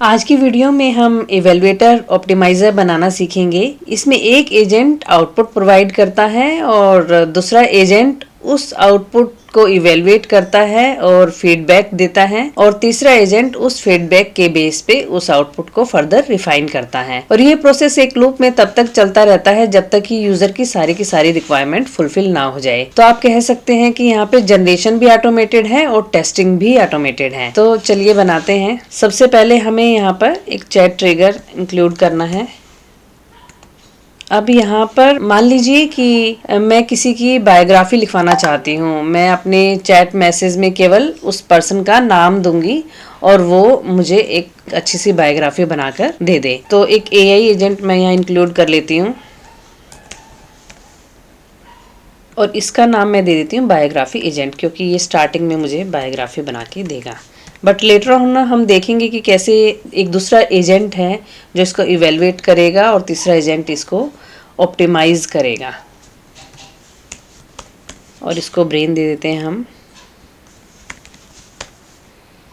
आज की वीडियो में हम इवेलुएटर ऑप्टिमाइज़र बनाना सीखेंगे। इसमें एक एजेंट आउटपुट प्रोवाइड करता है और दूसरा एजेंट उस आउटपुट को इवेलुएट करता है और फीडबैक देता है और तीसरा एजेंट उस फीडबैक के बेस पे उस आउटपुट को फर्दर रिफाइन करता है। और ये प्रोसेस एक लूप में तब तक चलता रहता है जब तक कि यूजर की सारी रिक्वायरमेंट फुलफिल ना हो जाए। तो आप कह सकते हैं कि यहाँ पे जनरेशन भी ऑटोमेटेड है और टेस्टिंग भी ऑटोमेटेड है। तो चलिए बनाते हैं। सबसे पहले हमें यहाँ पर एक चैट ट्रिगर इंक्लूड करना है। अब यहाँ पर मान लीजिए कि मैं किसी की बायोग्राफी लिखवाना चाहती हूँ। मैं अपने चैट मैसेज में केवल उस पर्सन का नाम दूंगी और वो मुझे एक अच्छी सी बायोग्राफी बनाकर दे दे। तो एक एआई एजेंट मैं यहाँ इंक्लूड कर लेती हूँ और इसका नाम मैं दे देती हूँ बायोग्राफी एजेंट, क्योंकि ये स्टार्टिंग में मुझे बायोग्राफी बना के देगा। बट लेटर ऑन हम देखेंगे कि कैसे एक दूसरा एजेंट है जो इसको इवेलुएट करेगा और तीसरा एजेंट इसको ऑप्टिमाइज करेगा। और इसको ब्रेन दे देते हैं हम।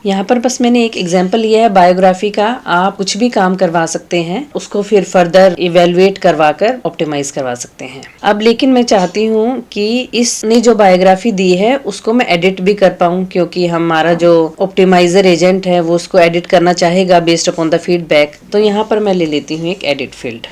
यहाँ पर बस मैंने एक एग्जांपल लिया है बायोग्राफी का। आप कुछ भी काम करवा सकते हैं, उसको फिर फर्दर इवेलुएट करवाकर ऑप्टिमाइज करवा सकते हैं। अब लेकिन मैं चाहती हूँ कि इसने जो बायोग्राफी दी है उसको मैं एडिट भी कर पाऊँ, क्योंकि हमारा जो ऑप्टिमाइजर एजेंट है वो उसको एडिट करना चाहेगा बेस्ड अपॉन द फीडबैक। तो यहाँ पर मैं ले लेती हूँ एक एडिट फील्ड।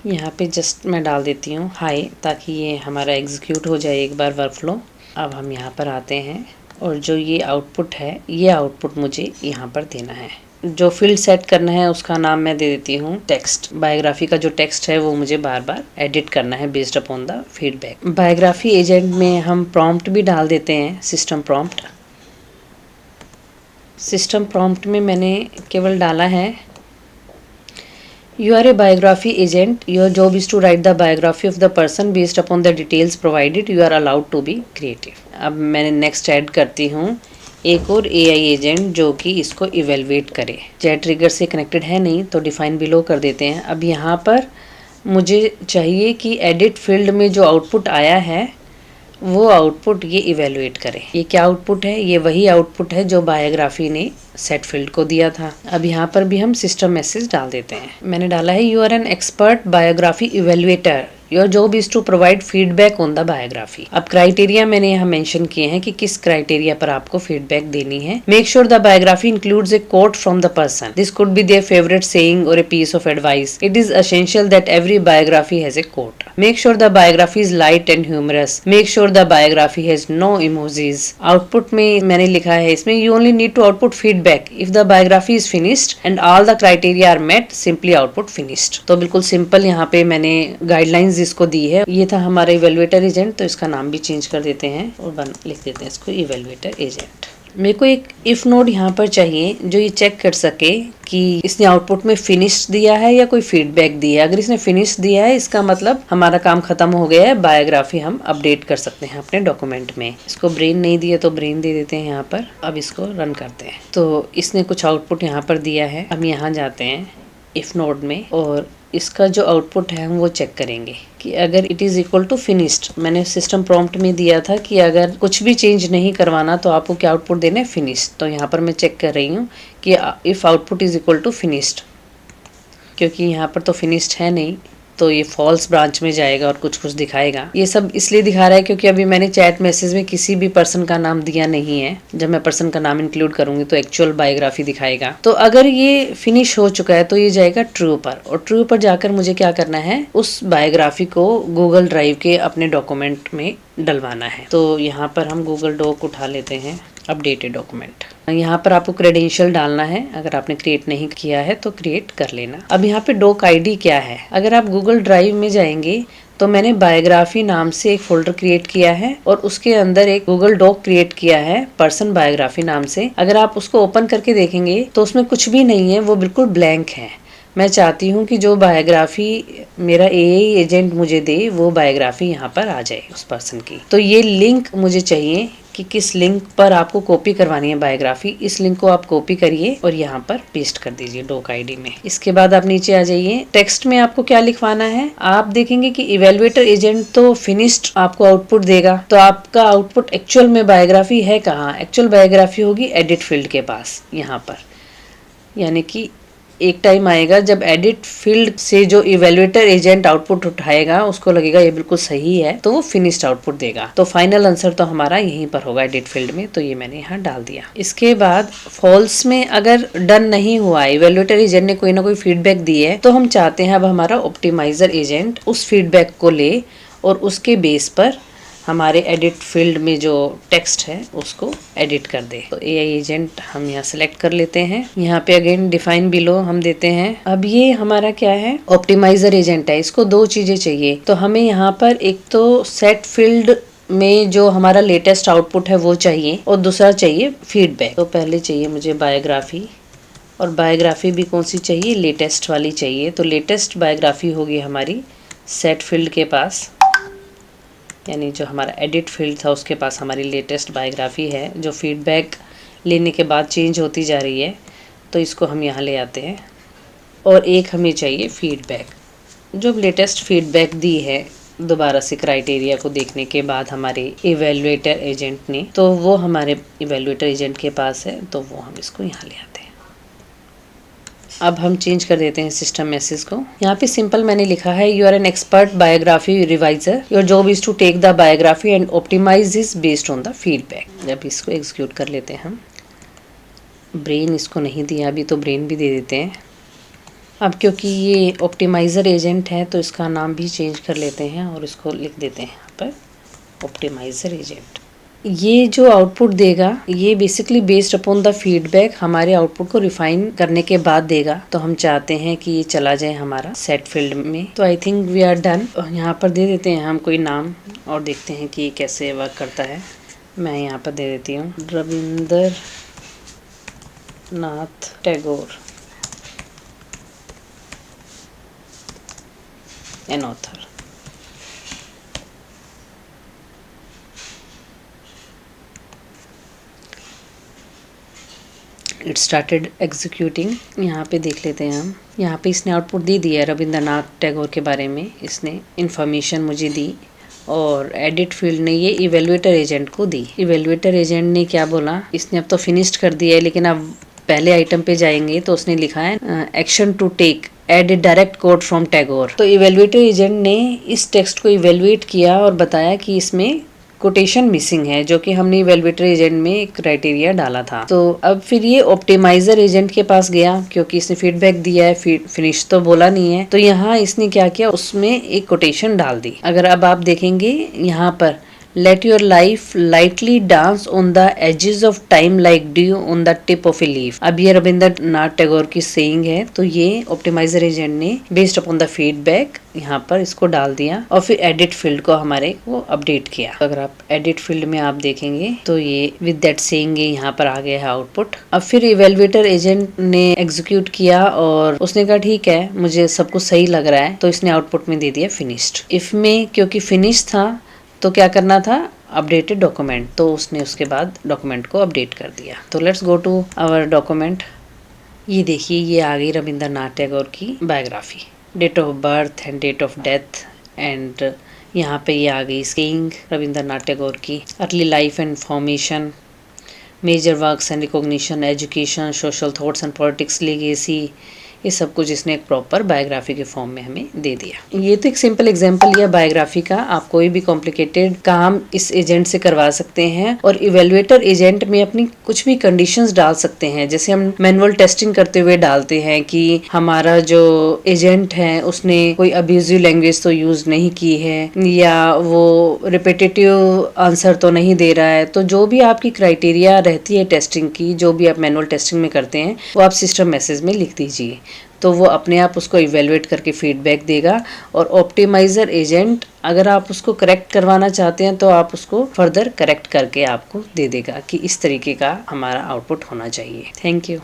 यहाँ पे जस्ट मैं डाल देती हूँ हाय, ताकि ये हमारा एग्जीक्यूट हो जाए एक बार वर्कफ्लो। अब हम यहाँ पर आते हैं और जो ये आउटपुट है, ये आउटपुट मुझे यहाँ पर देना है। जो फील्ड सेट करना है उसका नाम मैं दे देती हूँ टेक्स्ट। बायोग्राफी का जो टेक्स्ट है वो मुझे बार बार एडिट करना है based upon the feedback. Biography agent में हम प्रॉम्प्ट भी डाल देते हैं, सिस्टम प्रॉम्प्ट। सिस्टम प्रॉम्प्ट में मैंने केवल डाला है You are a biography agent. Your job is to write the biography of the person based upon the details provided. You are allowed to be creative. अब मैंने नेक्स्ट ऐड करती हूँ एक और एआई एजेंट जो कि इसको इवेलुएट करे। चैट ट्रिगर से कनेक्टेड है नहीं तो डिफाइन बिलो कर देते हैं। अब यहाँ पर मुझे चाहिए कि एडिट फील्ड में जो आउटपुट आया है वो आउटपुट ये इवेलुएट करे। ये क्या आउटपुट है? ये वही आउटपुट है जो बायोग्राफी ने सेट फील्ड को दिया था। अब यहाँ पर भी हम सिस्टम मैसेज डाल देते हैं। मैंने डाला है you are an expert biography evaluator, your job is to provide feedback on the biography. अब क्राइटेरिया मैंने यहाँ मेंशन किए हैं कि किस क्राइटेरिया पर आपको फीडबैक देनी है। Make sure the biography includes a quote from the person. This could be their favourite saying और a piece of advice. It is essential that every biography has a quote. Make sure the biography is light and humorous. Make sure the biography has no emojis. Output में मैंने लिखा है इसमें you only need to output feedback if the biography is finished and all the criteria are met, simply output finished. तो बिल्कुल simple यहाँ पे मैंने गाइडलाइंस इसको दी है। ये था हमारा इवेलुएटर एजेंट, तो इसका नाम भी चेंज कर देते हैं और लिख देते हैं इसको इवेलुएटर एजेंट। मेरे को एक इफ नोड यहाँ पर चाहिए जो ये चेक कर सके कि इसने आउटपुट में फिनिश दिया है या कोई फीडबैक दिया है। अगर इसने फिनिश दिया है इसका मतलब हमारा काम खत्म हो गया है, बायोग्राफी हम अपडेट कर सकते हैं अपने डॉक्यूमेंट में। इसको ब्रेन नहीं दिया तो ब्रेन दे देते हैं यहाँ पर। अब इसको रन करते हैं। तो इसने कुछ आउटपुट यहाँ पर दिया है। हम यहाँ जाते हैं इफ नोड में और इसका जो आउटपुट है हम वो चेक करेंगे कि अगर it is equal to finished. मैंने सिस्टम प्रॉम्प्ट में दिया था कि अगर कुछ भी चेंज नहीं करवाना तो आपको क्या आउटपुट देना है, फिनिश्ड। तो यहाँ पर मैं चेक कर रही हूँ कि if output is equal to finished, क्योंकि यहाँ पर तो फिनिश्ड है नहीं तो ये फॉल्स ब्रांच में जाएगा और कुछ दिखाएगा। ये सब इसलिए दिखा रहा है क्योंकि अभी मैंने चैट मैसेज में किसी भी पर्सन का नाम दिया नहीं है। जब मैं पर्सन का नाम इंक्लूड करूंगी तो एक्चुअल बायोग्राफी दिखाएगा। तो अगर ये फिनिश हो चुका है तो ये जाएगा ट्रू पर, और ट्रू पर जाकर मुझे क्या करना है, उस बायोग्राफी को गूगल ड्राइव के अपने डॉक्यूमेंट में डलवाना है। तो यहाँ पर हम गूगल डॉक उठा लेते हैं, अपडेटेड डॉक्यूमेंट। यहाँ पर आपको क्रेडेंशियल डालना है। अगर आपने क्रिएट नहीं किया है तो क्रिएट कर लेना। अब यहाँ पे डॉक आईडी क्या है, अगर आप गूगल ड्राइव में जाएंगे तो मैंने बायोग्राफी नाम से एक फोल्डर क्रिएट किया है और उसके अंदर एक गूगल डॉक क्रिएट किया है पर्सन बायोग्राफी नाम से। अगर आप उसको ओपन करके देखेंगे तो उसमें कुछ भी नहीं है, वो बिल्कुल ब्लैंक है। मैं चाहती हूँ कि जो बायोग्राफी मेरा एआई एजेंट मुझे दे वो बायोग्राफी यहाँ पर आ जाए उस पर्सन की। तो ये लिंक मुझे चाहिए कि किस लिंक पर आपको कॉपी करवानी है बायोग्राफी। इस लिंक को आप कॉपी करिए और यहाँ पर पेस्ट कर दीजिए डॉक आईडी में। इसके बाद आप नीचे आ जाइए, टेक्स्ट में आपको क्या लिखवाना है। आप देखेंगे कि इवेल्युएटर एजेंट तो फिनिश्ड आपको आउटपुट देगा, तो आपका आउटपुट एक्चुअल में बायोग्राफी है कहाँ? एक्चुअल बायोग्राफी होगी एडिट फील्ड के पास यहाँ पर। यानी कि एक टाइम आएगा जब एडिट फील्ड से जो इवेल्युएटर एजेंट आउटपुट उठाएगा उसको लगेगा ये बिल्कुल सही है, तो वो फिनिश्ड आउटपुट देगा। तो फाइनल आंसर तो हमारा यहीं पर होगा एडिट फील्ड में, तो ये मैंने यहाँ डाल दिया। इसके बाद फॉल्स में अगर डन नहीं हुआ, इवेल्युएटर एजेंट ने कोई ना कोई फीडबैक दी है, तो हम चाहते हैं अब हमारा ऑप्टिमाइजर एजेंट उस फीडबैक को ले और उसके बेस पर हमारे एडिट फील्ड में जो टेक्स्ट है उसको एडिट कर दे। तो एआई एजेंट हम यहाँ सेलेक्ट कर लेते हैं। यहाँ पे अगेन डिफाइन बिलो हम देते हैं। अब ये हमारा क्या है? ऑप्टिमाइजर एजेंट है। इसको दो चीजें चाहिए, तो हमें यहाँ पर एक तो सेट फील्ड में जो हमारा लेटेस्ट आउटपुट है वो चाहिए और दूसरा चाहिए फीडबैक। तो पहले चाहिए मुझे बायोग्राफी, और बायोग्राफी भी कौन सी चाहिए? लेटेस्ट वाली चाहिए। तो लेटेस्ट बायोग्राफी होगी हमारी सेट फील्ड के पास, यानी जो हमारा एडिट फील्ड था उसके पास हमारी लेटेस्ट बायोग्राफी है, जो फीडबैक लेने के बाद चेंज होती जा रही है। तो इसको हम यहाँ ले आते हैं। और एक हमें चाहिए फीडबैक, जो लेटेस्ट फीडबैक दी है दोबारा से क्राइटेरिया को देखने के बाद हमारे इवेल्युएटर एजेंट ने, तो वो हमारे इवेल्युएटर एजेंट के पास है, तो वो हम इसको यहाँ ले आते हैं। अब हम चेंज कर देते हैं सिस्टम मैसेज को। यहाँ पे सिंपल मैंने लिखा है, you are an expert biography reviser, your job is to take the biography and optimise this based on the feedback. अब इसको एग्जीक्यूट कर लेते हैं हम। ब्रेन इसको नहीं दिया अभी, तो ब्रेन भी दे देते हैं। अब क्योंकि ये ऑप्टिमाइजर एजेंट है तो इसका नाम भी चेंज कर लेते हैं और इसको लिख देते हैं यहाँ पर ऑप्टिमाइजर एजेंट। ये जो आउटपुट देगा ये basically based upon the feedback हमारे आउटपुट को रिफाइन करने के बाद देगा। तो हम चाहते हैं कि ये चला जाए हमारा सेट फील्ड में। तो I think we are done. यहाँ पर दे देते हैं हम कोई नाम और देखते हैं कि ये कैसे वर्क करता है। मैं यहाँ पर दे देती हूँ Rabindra Nath Tagore, an author. It started executing. यहाँ पे देख लेते हैं हम। यहाँ पे इसने आउटपुट दे दिया रविंद्रनाथ टैगोर के बारे में, इसने इंफॉर्मेशन मुझे दी और एडिट फील्ड ने ये इवेल्युएटर एजेंट को दी। इवेल्युएटर एजेंट ने क्या बोला? इसने अब तो फिनिश्ड कर दिया है, लेकिन अब पहले आइटम पे जाएंगे तो उसने लिखा है action to take add a direct quote from Tagore. तो इवेल्युएटर एजेंट ने इस टेक्स्ट को इवेल्युएट किया और बताया कि इसमें कोटेशन मिसिंग है, जो कि हमने इवेल्युएटर एजेंट में एक क्राइटेरिया डाला था। तो अब फिर ये ऑप्टिमाइजर एजेंट के पास गया, क्योंकि इसने फीडबैक दिया है, फिनिश तो बोला नहीं है। तो यहाँ इसने क्या किया, उसमें एक कोटेशन डाल दी। अगर अब आप देखेंगे यहाँ पर Let your life lightly dance on the edges of time like dew on the tip of a leaf। अब ये रविंद्रनाथ टैगोर की सेइंग है। तो ये ऑप्टिमाइजर एजेंट ने बेस्ड अपॉन द फीडबैक यहाँ पर इसको डाल दिया और फिर एडिट फील्ड को हमारे वो अपडेट किया। अगर आप एडिट फील्ड में आप देखेंगे तो ये विद दैट सेइंग यहाँ पर आ गया है आउटपुट। अब फिर इवेल्युएटर एजेंट ने एग्जीक्यूट किया और उसने कहा ठीक है, मुझे सब कुछ सही लग रहा है, तो इसने आउटपुट में दे दिया फिनिश्ड। इफ में क्योंकि फिनिश था तो क्या करना था, अपडेटेड डॉक्यूमेंट, तो उसने उसके बाद डॉक्यूमेंट को अपडेट कर दिया। तो let's go to our document. ये देखिए ये आ गई रविंद्रनाथ टैगोर की biography, date of birth and date of death, and यहाँ पे ये आ गई सेइंग रविंद्रनाथ टैगोर की, early life and formation, major works and recognition, education, social thoughts and politics, legacy, ये सब कुछ इसने एक प्रॉपर बायोग्राफी के फॉर्म में हमें दे दिया। ये तो एक सिंपल एग्जांपल लिया बायोग्राफी का। आप कोई भी कॉम्प्लिकेटेड काम इस एजेंट से करवा सकते हैं और इवेल्युएटर एजेंट में अपनी कुछ भी कंडीशंस डाल सकते हैं। जैसे हम मैनुअल टेस्टिंग करते हुए डालते हैं कि हमारा जो एजेंट है उसने कोई अब्यूजिव लैंग्वेज तो यूज नहीं की है, या वो रिपीटेटिव आंसर तो नहीं दे रहा है। तो जो भी आपकी क्राइटेरिया रहती है टेस्टिंग की, जो भी आप मैनुअल टेस्टिंग में करते हैं, वो आप सिस्टम मैसेज में लिख दीजिए, तो वो अपने आप उसको इवेलुएट करके फीडबैक देगा। और ऑप्टिमाइजर एजेंट अगर आप उसको करेक्ट करवाना चाहते हैं तो आप उसको फर्दर करेक्ट करके आपको दे देगा कि इस तरीके का हमारा आउटपुट होना चाहिए। Thank you.